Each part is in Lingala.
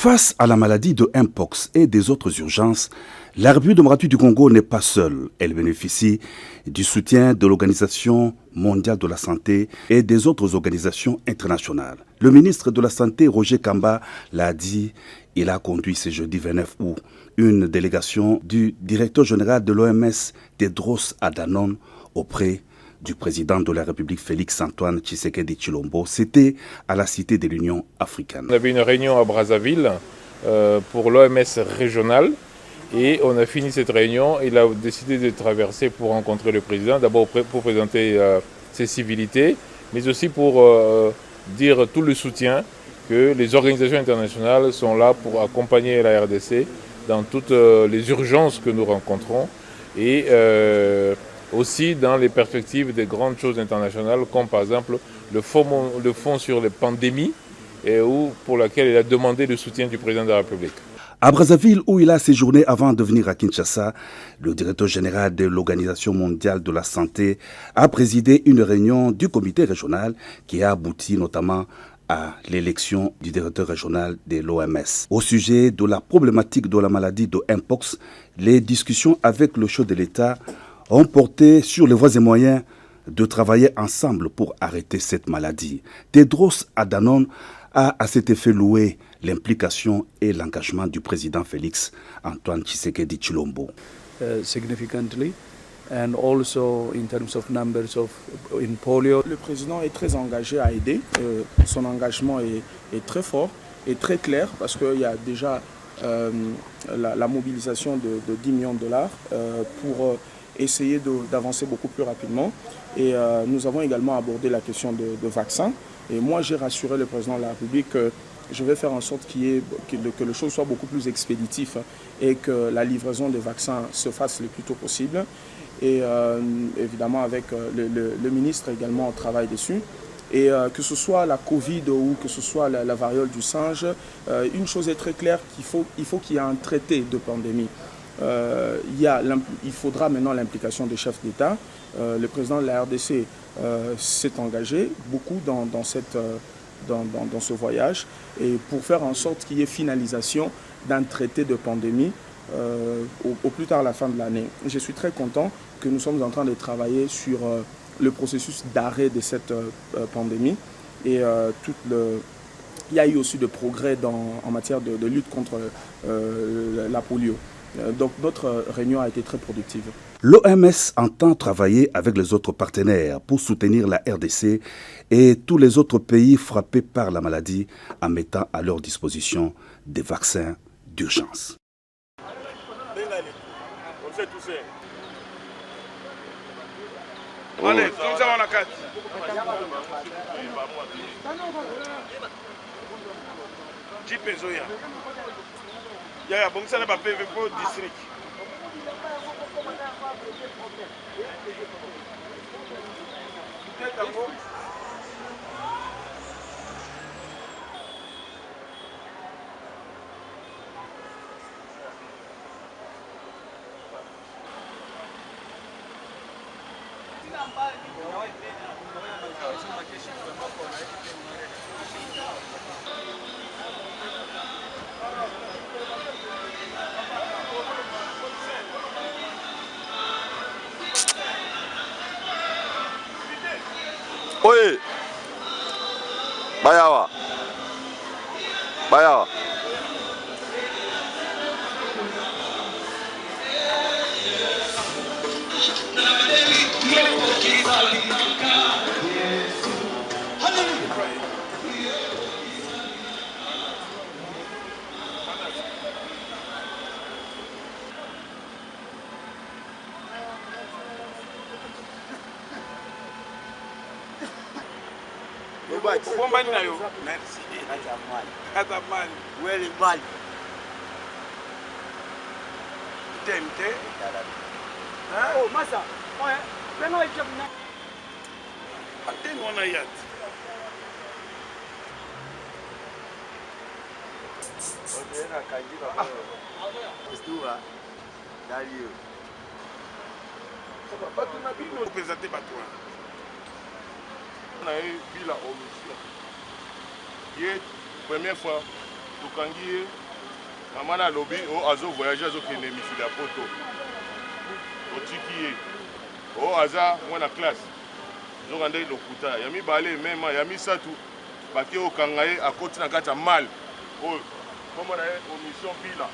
Face à la maladie de Mpox et des autres urgences, la République démocratique du Congo n'est pas seule. Elle bénéficie du soutien de l'Organisation mondiale de la santé et des autres organisations internationales. Le ministre de la Santé, Roger Kamba, l'a dit. Il a conduit ce jeudi 29 août une délégation du directeur général de l'OMS, Tedros Adhanom, auprès du président de la République Félix-Antoine Tshisekedi Tshilombo. C'était à la Cité de l'Union africaine. On avait une réunion à Brazzaville pour l'OMS régionale et on a fini cette réunion. Il a décidé de traverser pour rencontrer le président, d'abord pour présenter ses civilités, mais aussi pour dire tout le soutien que les organisations internationales sont là pour accompagner la RDC dans toutes les urgences que nous rencontrons et aussi dans les perspectives des grandes choses internationales, comme par exemple le fonds sur les pandémies, pour laquelle il a demandé le soutien du président de la République. À Brazzaville, où il a séjourné avant de venir à Kinshasa, le directeur général de l'Organisation mondiale de la santé a présidé une réunion du comité régional qui a abouti notamment à l'élection du directeur régional de l'OMS. Au sujet de la problématique de la maladie de Mpox, les discussions avec le chef de l'État ont porté sur les voies et moyens de travailler ensemble pour arrêter cette maladie. Tedros Adhanom a à cet effet loué l'implication et l'engagement du président Félix-Antoine Tshisekedi Tshilombo. Significantly. And also in terms of numbers in polio. Le président est très engagé à aider. Son engagement est très fort et très clair parce qu'il y a déjà la mobilisation de 10 millions de dollars pour essayer d'avancer beaucoup plus rapidement. Et nous avons également abordé la question de vaccins. Et moi, j'ai rassuré le président de la République que je vais faire en sorte que les choses soient beaucoup plus expéditives et que la livraison des vaccins se fasse le plus tôt possible. Et évidemment, avec le ministre également, on travaille dessus. Et que ce soit la Covid ou que ce soit la variole du singe, une chose est très claire, il faut qu'il y ait un traité de pandémie. Il faudra maintenant l'implication des chefs d'État. Le président de la RDC s'est engagé beaucoup dans ce voyage et pour faire en sorte qu'il y ait finalisation d'un traité de pandémie au plus tard à la fin de l'année. Je suis très content que nous sommes en train de travailler sur le processus d'arrêt de cette pandémie et il y a eu aussi de progrès en matière de lutte contre la polio. Donc notre réunion a été très productive. L'OMS entend travailler avec les autres partenaires pour soutenir la RDC et tous les autres pays frappés par la maladie en mettant à leur disposition des vaccins d'urgence. Allez, ya bongisa na PV pour district. Oye, Bayawa, Bayawa. Merci. Atamani. Weli Bali. Tente. Oh, Massa. Ouais. Maintenant, il tient. Attends, on a yat. Estua. Dario. Pas tout le monde présenter pas toi. On a eu la première fois tokangi mama na lobi o azo voyager azo kende misili ya poto otiki ye o aza mwana classe zokande lokuta ya mibale mema ya misatu bake okanga ye akoti na kati ya mal oyo kombo na ye omission bila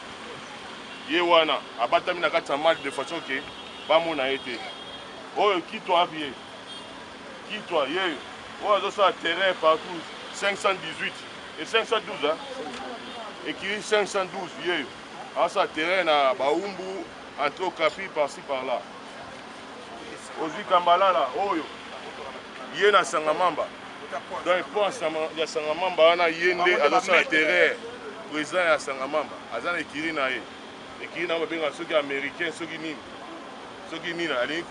ye wana abatami na kati ya mal de façon ke bamona ye te oyo kitwa api ye kitwa ye oyo azosala terrain partout 518 et 512 écrit 512 ye azosala terrain na baumbu entre okapi par-ci par-là ozwi kambalala oyo ye na sangamamba donc pense ya sangamamba wana ye nde azosala terrain président ya sangamamba aza na ekiri na ye ekiri na babenga soki américain soki nini alingi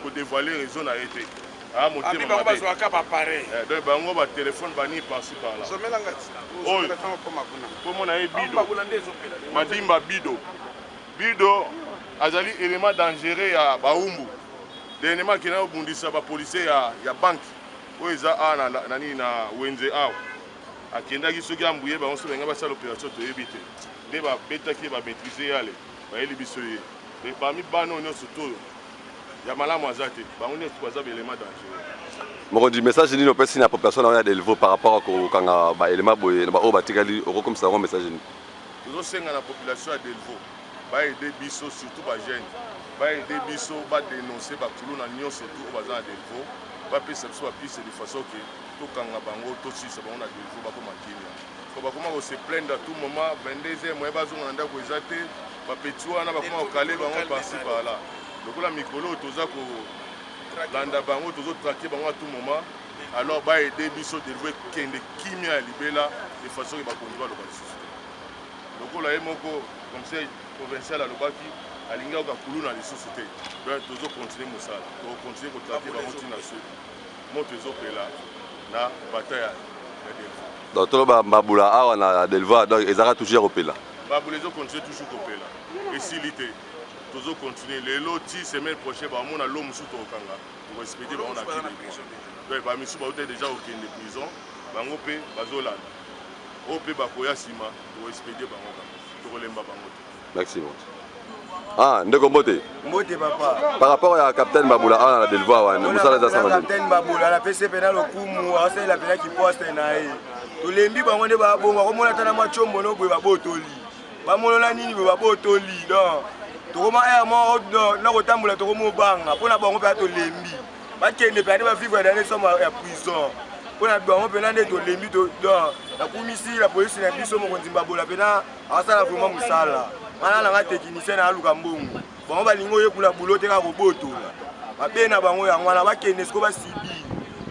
kodévoile réseau na ye te motema donc bango batelefone bani par-ci par-là oyo komona ye bido madimba bido azali élément dangereux ya baumbu dernièrement akenda kobundisa bapolisier ya banke oyo eza awa nani na wenze awa akendaki soki ambuye bango so benga basala opération toyebi te nde babetaki ye bamaîtrise yale bayeli biso ye parmi bana oyo nyonso to ya malamu aza te bango nyonso baza baélément dangereux mokondi message nini opesi na population na oyo ya delvo par rapport a kokanga baélément boye na baoyo batikali okokomisa yango message nini tozosenga na population ya delvo baede biso surtout bajeune baede biso badénonce bakulu na nyonso tu oyo baza na delvo bapesa biso bapise de façon ke tokanga bango tosisa bango na delvo bakoma kimia po bakoma kose plaindre à tout moment 22h moye bazonga na ndako eza te bapeti wana bakoma kokale bango par-ci par-là lokola mikolo toza kolanda bango tozotrake bango à tout moment alors baede biso delvo ekende kimia ya libela de façon ke bakonzi baloba lisusu te lokola ye moko conseil provincial alobaki alingi okakulu na lisusu te donc tozokontinue mosala tokokontinue kotrake bango ntina soki moto ezopela na bataille ya delvo donc toloba mbabula awa na delvo donc ezalaka toujours kopela mbabula ezokontinue toujours kopela esili te tozokontinue lelo ti semaine prochaine bamona lo mosusu tokokanga tokoexpédie bango na kili donc bamisu bautai déjà kokende prison bango mpe bazolanda oyo mpe bakoya nsima tokoexpédie bango kaka tokolemba bango te merci beaucoup. Ah, ndeko mbote. Mbote papa. Par rapport à capitaine Babula on a delvo wana musala za sama. Capitaine Babula la PC pena lokumu asa la pena ki poste na ye. Tolembi bango nde ba bonga ko mona tana machombo no boye babotoli. Ba mona nini boye babotoli donc. Tokoma ya mo na ko tambula tokomo banga pona bango pe tolembi. Ba kende pe ba vivre dans les sommes ya prison. Pona bango pena nde tolembi donc la commissaire la police na biso mo konzimba bola pena asa la vraiment musala. Mana na technicien na aluka mbongo bango balingo yekula bulo te ka kobotola babena bango ya ngwana bakende siko basibi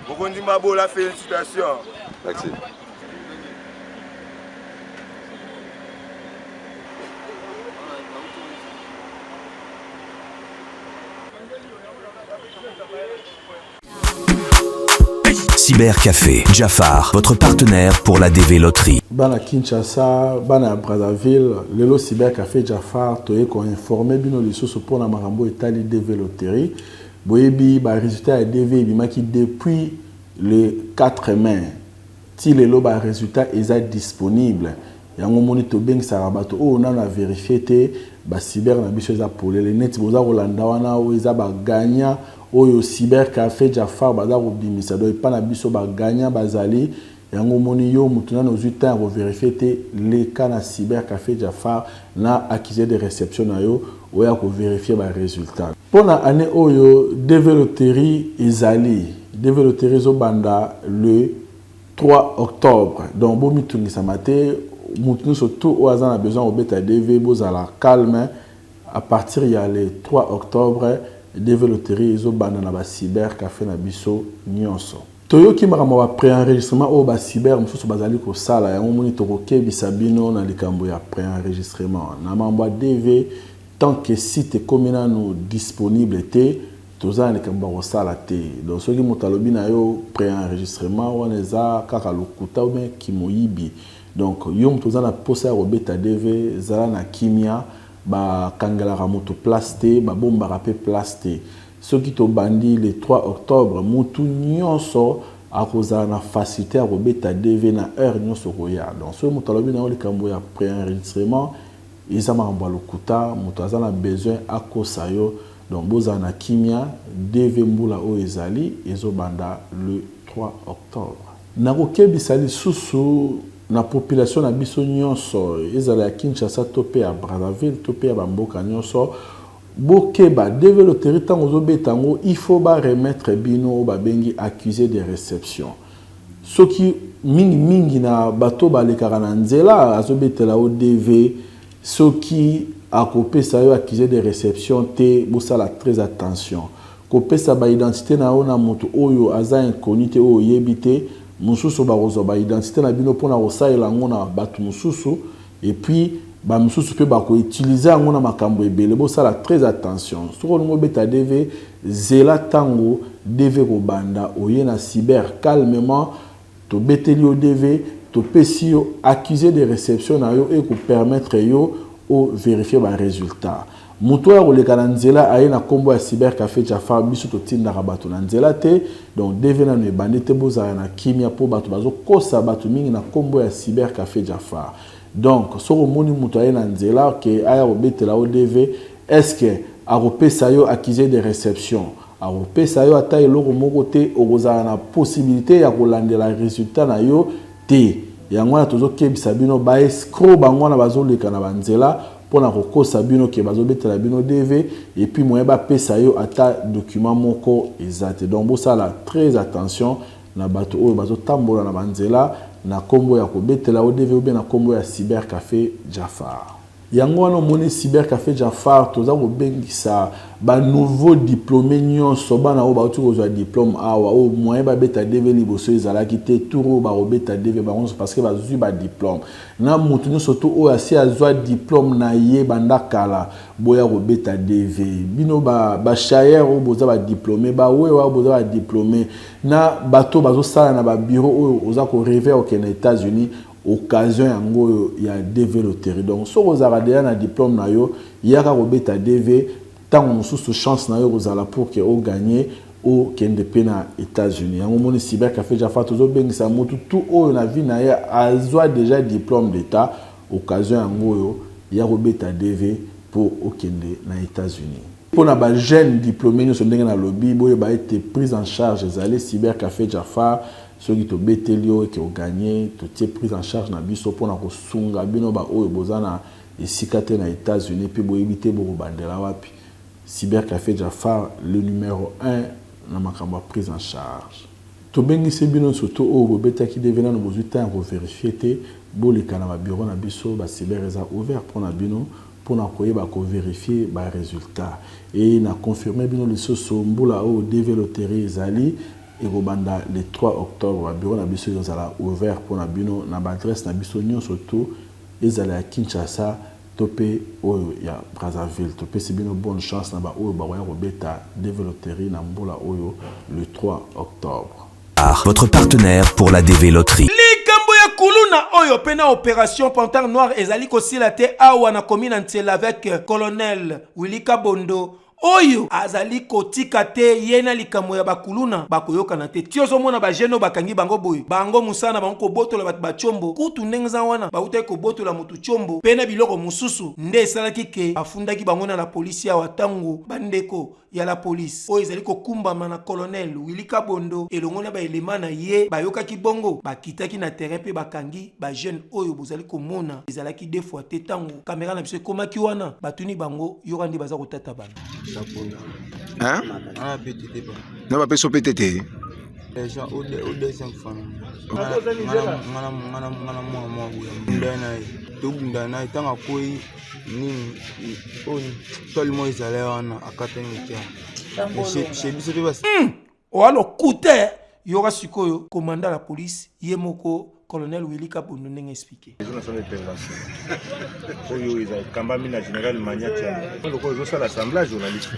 bokondimba bola félicitations merci. Cybercafé, Jafar, votre partenaire pour la DV Loterie. Bana Kinshasa, bana Brazzaville, lelo Cybercafé Jafar, toye ko informer bino lisusu pour na marambo etali DV Loterie. Boyebi ba résultat ya DV bimaki depuis le 4 mai. Ti lelo ba résultat eza disponible. Yango moni to beng sarabato o na vérifier te ba cyber na biso eza polele net boza rolanda wana o eza ba gagnant oyo Cybercafé Jafar baza kobimisa do epa na biso baganya bazali yango moni yo mutuna no zuta ko vérifier te le cas na Cybercafé Jafar na accusé de réception na yo oya ko vérifier ba résultat pona année oyo DV Loterie zo banda le 3 octobre donc bo mitungisa mate mutunu surtout o azana besoin obeta DV bozala calme à partir ya le 3 octobre DV Loterie ezo banda na ba Cybercafé na biso nyonso. Toyoki makama ba préenregistrement o ba cyber mususu bazali ko sala yango moni tokoke bisabino na likambo ya préenregistrement. Na mambo DV tant que site komina no disponible te toza na likambo ko sala te. Donc soki motalobi na yo préenregistrement wana eza kaka lokuta ou bien kimoyibi. Donc yo mtoza na posa robeta DV zala na kimia ba kangala ramoto plasté ba bomba rapé plasté ce qui to bandi le 3 octobre mutu nyonso akozala na facilité à kobeta DV na heure nyonso koya. Donc so moto alobi na likambo ya pré-enregistrement eza makambo ya lokuta moto aza na besoin akosa yo. Donc bozala na kimia DV mbula oyo ezali ezobanda le 3 octobre. Nakokebisa lisusu na population na biso nyonso ezala ya Kinshasa to pe ya Brazzaville to pe ya bamboka nyonso bokeba DV loterie tango zobeta ngo il faut ba remettre bino ba bengi accusé de réception. Soki mingi na bato balekaka na nzela azobetela o DV soki akopesa yo accusé de réception te bosala très attention. Kopesa ba identité na ona moto oyo aza inconnu te oyo yebite mususu barozo ba identité na bino pona kosalela ngona batu mususu et puis ba mususu pe ba ko utiliser ngona makambo ebele bosala très attention. Soko ngo beta DV zela tango DV ko banda oye na cyber calmement to beteli o DV to pesi yo accusé de réception na yo et ko permettre yo o vérifier ba résultat. Muto ya koleka na nzela aye na kombo ya cyber café Jafar biso to tinda bato na nzela te donc DV na no ebandi te bozala na kimia po bato bazo kosa bato mingi na kombo ya cyber café Jafar. Donc soko moni muto aye na nzela ke aya obetela o DV est-ce que akopesa yo accusé de réception akopesa yo ata eloko moko te okozala na possibilité ya kolandela résultat na yo te yango na tozokebisa bino ba escroc bango na bazoleka na banzela pona kokosa bino ke bazobetela bino DV et puis moyen ba pesa yo ata document moko ezate. Donc bosala très attention na bato oyo bazotambola na banzela na kombo ya kobetela o DV ou bien na kombo ya cyber café Jafar. Yango wana moni cyber café Jafar toza ko bengisa ba nouveau diplômé nyonso bana o ba tu kozwa diplôme awa o moyen ba beta DV liboso ezalaki te touro ba beta DV ba parce que ba zui ba diplôme na mutu nyonso to o asi azwa diplôme na ye banda kala boya ko beta DV bino ba chayer o boza ba diplômé ba wewa boza ba diplômé na bato bazo sala na ba bureau o oza ko rêver au États-Unis occasion yango ya DV loterie. Donc so kozala deya na diplôme na yo yaka kobeta DV tango mususu chance na yo kozala pour que o gagner o kende pe na États-Unis. Yango moni cyber café Jafar tozo bengisa mutu tout oyo na vie na ya azwa déjà diplôme d'état occasion yango yo ya kobeta DV pour o kende na États-Unis. Pour na ba jeune diplômé nyonso ndenge na lobby boye ba été prise en charge ezali cyber café Jafar ceux qui te betelio et qui ont gagné, tu es pris en charge na biso pour na kosunga bino ba oyo bozana esikate na États-Unis puis bo éviter bo bandela wapi. Cyber café Jafar le numéro 1 na makambo prise en charge. To bengi se bino surtout o beta ki devena no bozuta en vérifier te bo le kana ba bureau na biso ba cyber eza ouvert pour na bino pour na koyeba ko vérifier ba résultat et na confirmer bino le soso mbula o DV loterie ezali et banda le 3 octobre bureau na biso ezala ouvert pour na bino na adresse na biso nyonso surtout ezala ya Kinshasa topé oyo ya Brazzaville topé c'est bino bonne chance na ba oyo ba ya robeta DV loterie na mbula oyo le 3 octobre. Votre partenaire pour la DV loterie. Likambo ya kuluna oyo pena opération Panthère Noire ezali kosila te awa na commune Ntsela avec colonel Wilika Bondo oyo azali kotika te yena likambo ya bakuluna bakoyokana te tiozo mona ba jeno bakangi bango boy bango musana bango kobotola bat bachombo kutu ndenza wana bautai kobotola mutu chombo pena biloko mususu nde esalaki ke afundaki bango na la polisi ya watango bandeko ya la police oyo ezali kokumbama na colonel Wilika Bondo elongo na ba elema na ye bayokaki bongo bakitaki na terrain pe bakangi ba jeune oyo bozali komona ezalaki deux fois te tango caméra na biso komaki wana batuni bango yorandi baza kotata bana. Hein? Non, pas sur PTT. Oalo kute yora sikoyo commandant la police yemoko colonel Wilika Bondo ndenge expliqué. Oyo iza kambami na général Maniatia. Loko zo sala assemblage journaliste.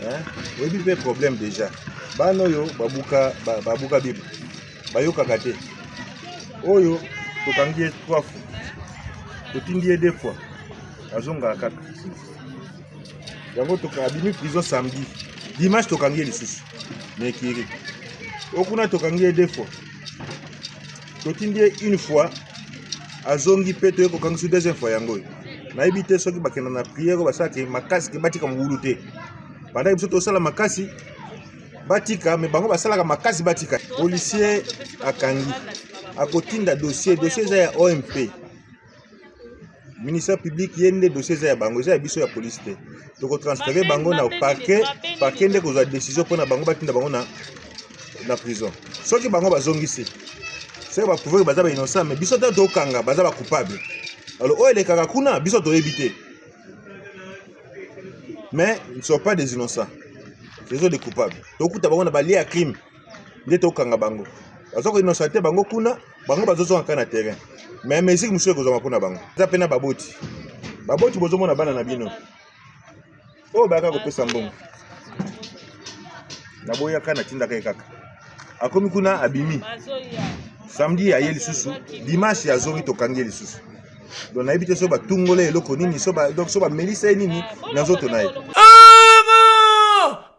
Hein? Oyebi pe problème déjà. Bano yo babuka bible. Bayoka kate. Oyo tokangi 3 fois. Totindi 2 fois. Azonga kaka. Yango tokabimi prison samedi. Dimanche tokangi lisusu. Mekiri. okuna tokangi 2 fois totindi une fois azongi pe toye kokangi su 2e fois yango nayebi te soki bakenda na priere basalaki makasi ke batika mobulu te pendant biso tosala makasi batika me bango basalaka makasi batika policier akangi akotinda dossier eza ya OMP ministère public yende dossier eza ya bango eza ya biso ya police te tokotransfere bango na parquet nde kozwa décision mpona bango batinda bango na prison soki bango bazongisi c'est ba pouvoir baza ba innocent mais biso te tokanga baza ba coupable alors oyo elekaka kuna biso toyebi te mais ils ne sont pas des innocents ils sont des coupables tokuta bango na balie ya crime nde tokanga bango baza ko innocenté bango kuna bango bazozonga kana terrain mais mesiki mususu ekozwama mpona bango eza pena baboti bozomona bana na bino oyo bayaka kopesa mbongo naboyaka natindaka ye kaka akomi kuna abimi samedi aye lisusu dimanche azongi tokangi lisusu donc nayebi te so batungole eloko nini so bamelisa ye nini na nzoto na ye.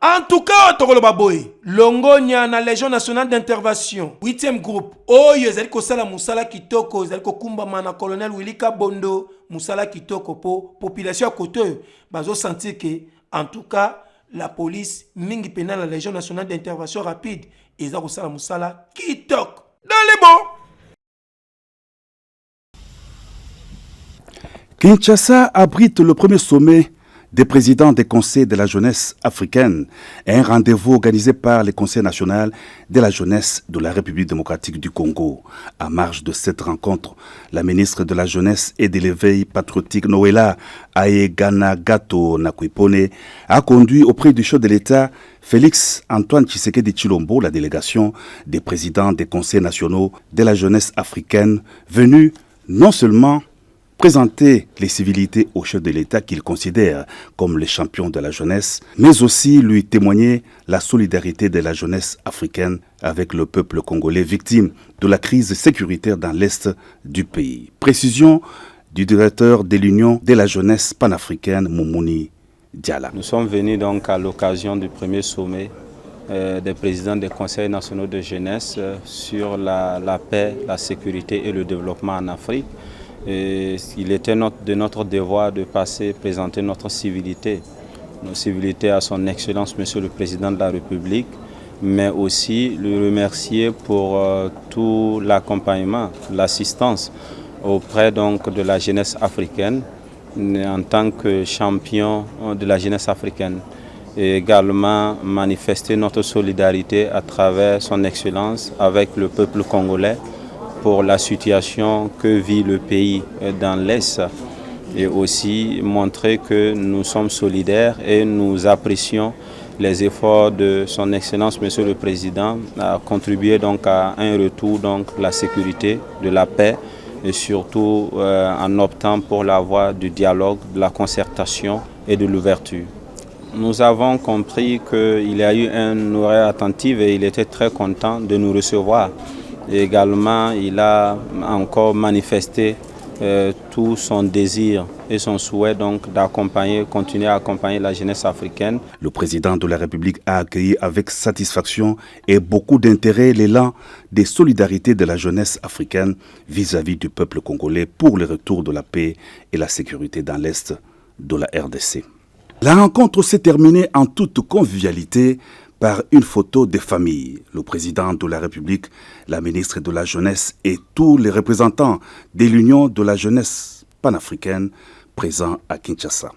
En tout cas, tokoloba boy, Longonia na Légion nationale d'intervention, 8e groupe. Oyo ezali kosala musala kitoko, ezali kokumba mana colonel Wilika Bondo, musala kitoko po population à côté bazo sentir que en tout cas la police mingi pena la Légion nationale d'intervention rapide, ezali kosala musala kitoko. Dans les bons. Kinshasa abrite le premier sommet des présidents des conseils de la jeunesse africaine, un rendez-vous organisé par le Conseil national de la jeunesse de la République démocratique du Congo. À marge de cette rencontre, la ministre de la jeunesse et de l'éveil patriotique Noëlla Ayeganagato Nakwipone a conduit auprès du chef de l'État Félix Antoine Tshisekedi Tshilombo la délégation des présidents des conseils nationaux de la jeunesse africaine venus non seulement présenter les civilités au chef de l'État qu'il considère comme les champions de la jeunesse, mais aussi lui témoigner la solidarité de la jeunesse africaine avec le peuple congolais victime de la crise sécuritaire dans l'Est du pays. Précision du directeur de l'Union de la jeunesse panafricaine, Moumouni Diala. Nous sommes venus donc à l'occasion du premier sommet des présidents des conseils nationaux de jeunesse sur la paix, la sécurité et le développement en Afrique. Et il était de notre devoir de présenter notre civilité, nos civilités à son Excellence Monsieur le Président de la République, mais aussi le remercier pour tout l'accompagnement, l'assistance auprès donc de la jeunesse africaine en tant que champion de la jeunesse africaine. Et également manifester notre solidarité à travers son Excellence avec le peuple congolais pour la situation que vit le pays dans l'Est et aussi montrer que nous sommes solidaires et nous apprécions les efforts de son Excellence Monsieur le Président à contribuer donc à un retour donc de la sécurité, de la paix et surtout en optant pour la voie du dialogue, de la concertation et de l'ouverture. Nous avons compris qu'il y a eu une oreille attentive et il était très content de nous recevoir. Et également, il a encore manifesté tout son désir et son souhait donc continuer à accompagner la jeunesse africaine. Le président de la République a accueilli avec satisfaction et beaucoup d'intérêt l'élan de solidarité de la jeunesse africaine vis-à-vis du peuple congolais pour le retour de la paix et la sécurité dans l'Est de la RDC. La rencontre s'est terminée en toute convivialité par une photo des familles. Le président de la République, la ministre de la Jeunesse et tous les représentants de l'Union de la jeunesse panafricaine présents à Kinshasa.